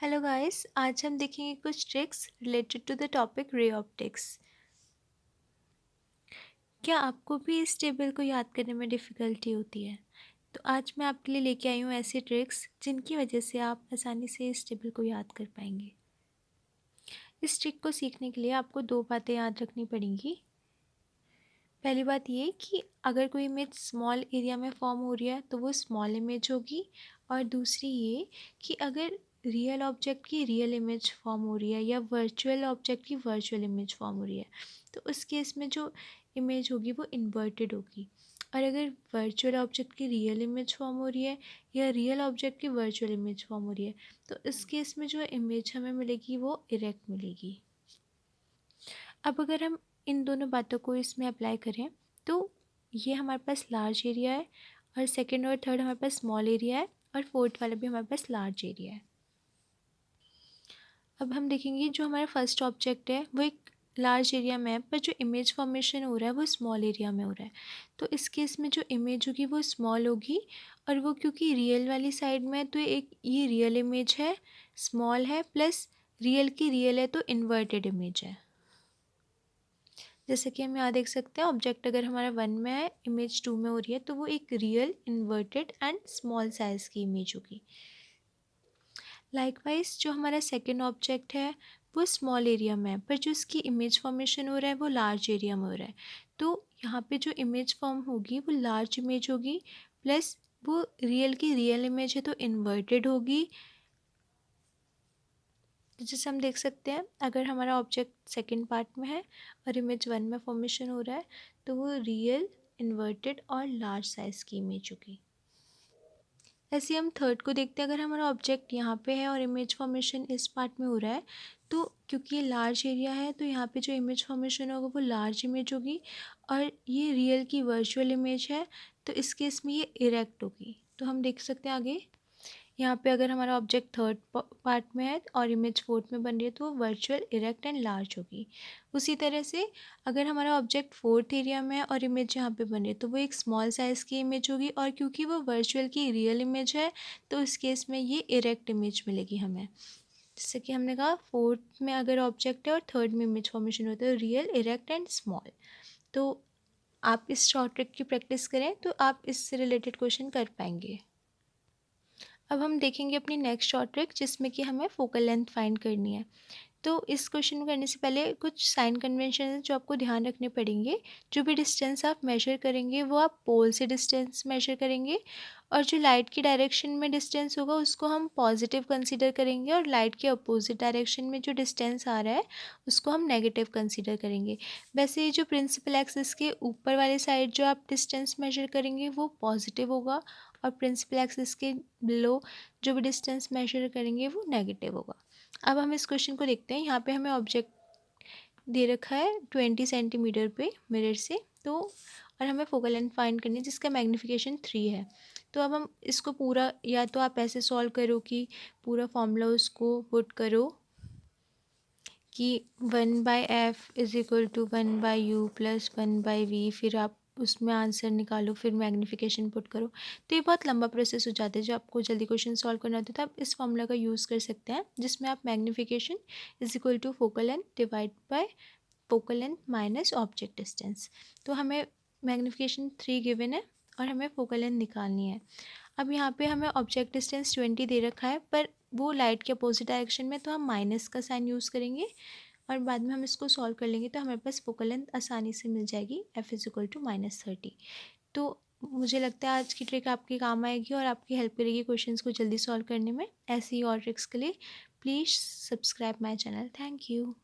Hello guys, आज हम देखेंगे कुछ tricks related to the topic ray optics. क्या आपको भी इस टेबल को याद करने में डिफ़िकल्टी होती है? तो आज मैं आपके लिए लेके आई हूँ ऐसी ट्रिक्स जिनकी वजह से आप आसानी से इस टेबल को याद कर पाएंगे। इस ट्रिक को सीखने के लिए आपको दो बातें याद रखनी पड़ेंगी। पहली बात ये कि अगर कोई इमेज स्मॉल एरिया में फॉर्म हो रही है तो वो स्मॉल इमेज होगी, और दूसरी ये कि अगर रियल ऑब्जेक्ट की रियल इमेज फॉर्म हो रही है या वर्चुअल ऑब्जेक्ट की वर्चुअल इमेज फॉर्म हो रही है तो उस केस में जो इमेज होगी वो इन्वर्टेड होगी। और अगर वर्चुअल ऑब्जेक्ट की रियल इमेज फॉर्म हो रही है या रियल ऑब्जेक्ट की वर्चुअल इमेज फॉर्म हो रही है तो इस केस में जो इमेज हमें मिलेगी वो इरेक्ट मिलेगी। अब अगर हम इन दोनों बातों को इसमें अप्लाई करें तो ये हमारे पास लार्ज एरिया है, और सेकंड और थर्ड हमारे पास स्मॉल एरिया है, और फोर्थ वाला भी हमारे पास लार्ज एरिया है। अब हम देखेंगे जो हमारा फर्स्ट ऑब्जेक्ट है वो एक लार्ज एरिया में है, पर जो इमेज फॉर्मेशन हो रहा है वो स्मॉल एरिया में हो रहा है। तो इस केस में जो इमेज होगी वो स्मॉल होगी, और वो क्योंकि रियल वाली साइड में है तो एक ये रियल इमेज है, स्मॉल है, प्लस रियल की रियल है तो इन्वर्टेड इमेज है। जैसे कि हम यहाँ देख सकते हैं ऑब्जेक्ट अगर हमारा 1 में है, इमेज 2 में हो रही है तो वो एक real inverted and small size की इमेज होगी। लाइकवाइज जो हमारा सेकंड ऑब्जेक्ट है वो स्मॉल एरिया में है, पर जो इसकी इमेज फॉर्मेशन हो रहा है वो लार्ज एरिया में हो रहा है। तो यहाँ पे जो इमेज फॉर्म होगी वो लार्ज इमेज होगी, प्लस वो रियल की रियल इमेज है तो इन्वर्टेड होगी। तो जैसे हम देख सकते हैं अगर हमारा ऑब्जेक्ट सेकंड पार्ट में है और इमेज 1 में फॉर्मेशन हो रहा है तो वो रियल, इन्वर्टेड और लार्ज साइज़ की इमेज होगी। ऐसे हम थर्ड को देखते हैं। अगर हमारा ऑब्जेक्ट यहाँ पे है और इमेज फॉर्मेशन इस पार्ट में हो रहा है तो क्योंकि ये लार्ज एरिया है तो यहाँ पे जो इमेज फॉर्मेशन होगा वो लार्ज इमेज होगी, और ये रियल की वर्चुअल इमेज है तो इस केस में ये इरेक्ट होगी। तो हम देख सकते हैं आगे यहाँ पे अगर हमारा ऑब्जेक्ट थर्ड पार्ट में है और इमेज फोर्थ में बन रही है तो वो वर्चुअल, इरेक्ट एंड लार्ज होगी। उसी तरह से अगर हमारा ऑब्जेक्ट फोर्थ एरिया में है और इमेज यहाँ पे बन रही है तो वो एक स्मॉल साइज़ की इमेज होगी, और क्योंकि वो वर्चुअल की रियल इमेज है तो इस केस में ये इरेक्ट इमेज मिलेगी हमें। जैसे कि हमने कहा फोर्थ में अगर ऑब्जेक्ट है और थर्ड में इमेज फॉर्मेशन होता है रियल, इरेक्ट एंड स्मॉल। तो आप इस शॉर्ट ट्रिक की प्रैक्टिस करें तो आप इससे रिलेटेड क्वेश्चन कर पाएंगे। अब हम देखेंगे अपनी नेक्स्ट शॉर्ट ट्रिक जिसमें कि हमें फोकल लेंथ फाइंड करनी है। तो इस क्वेश्चन को करने से पहले कुछ साइन कन्वेंशन है जो आपको ध्यान रखने पड़ेंगे। जो भी डिस्टेंस आप मेजर करेंगे वो आप पोल से डिस्टेंस मेजर करेंगे, और जो लाइट की डायरेक्शन में डिस्टेंस होगा उसको हम पॉजिटिव कंसीडर करेंगे, और लाइट के अपोजिट डायरेक्शन में जो डिस्टेंस आ रहा है उसको हम नेगेटिव कंसीडर करेंगे। वैसे ये जो प्रिंसिपल एक्सिस के ऊपर वाली साइड जो आप डिस्टेंस मेजर करेंगे वो पॉजिटिव होगा, और प्रिंसिपल एक्सिस के बिलो जो भी डिस्टेंस मेजर करेंगे वो नेगेटिव होगा। अब हम इस क्वेश्चन को देखते हैं। यहाँ पे हमें ऑब्जेक्ट दे रखा है 20 सेंटीमीटर पे मिरर से, तो और हमें फोकल लेंथ फाइंड करनी है जिसका मैग्नीफिकेशन 3 है। तो अब हम इसको पूरा, या तो आप ऐसे सॉल्व करो कि पूरा फॉर्मूला उसको पुट करो कि 1/f is equal to 1/u plus 1/v, फिर आप उसमें आंसर निकालो, फिर मैग्नीफिकेशन पुट करो। तो ये बहुत लंबा प्रोसेस हो जाता है। जो आपको जल्दी क्वेश्चन सॉल्व करना होता है तो आप इस फॉर्मूला का यूज़ कर सकते हैं जिसमें आप magnification is equal to focal length divide by focal length minus object distance. तो हमें मैग्नीफिकेशन 3 गिवन है और हमें फोकल लेंथ निकालनी है। अब यहाँ पे हमें ऑब्जेक्ट डिस्टेंस 20 दे रखा है, पर वो लाइट के अपोजिट डायरेक्शन में, तो हम माइनस का साइन यूज़ करेंगे और बाद में हम इसको सॉल्व कर लेंगे तो हमारे पास फोकल लेंथ आसानी से मिल जाएगी f इज़ इक्वल टू -30। तो मुझे लगता है आज की ट्रिक आपके काम आएगी और आपकी हेल्प करेगी क्वेश्चंस को जल्दी सॉल्व करने में। ऐसी ही और ट्रिक्स के लिए please subscribe my channel. Thank you.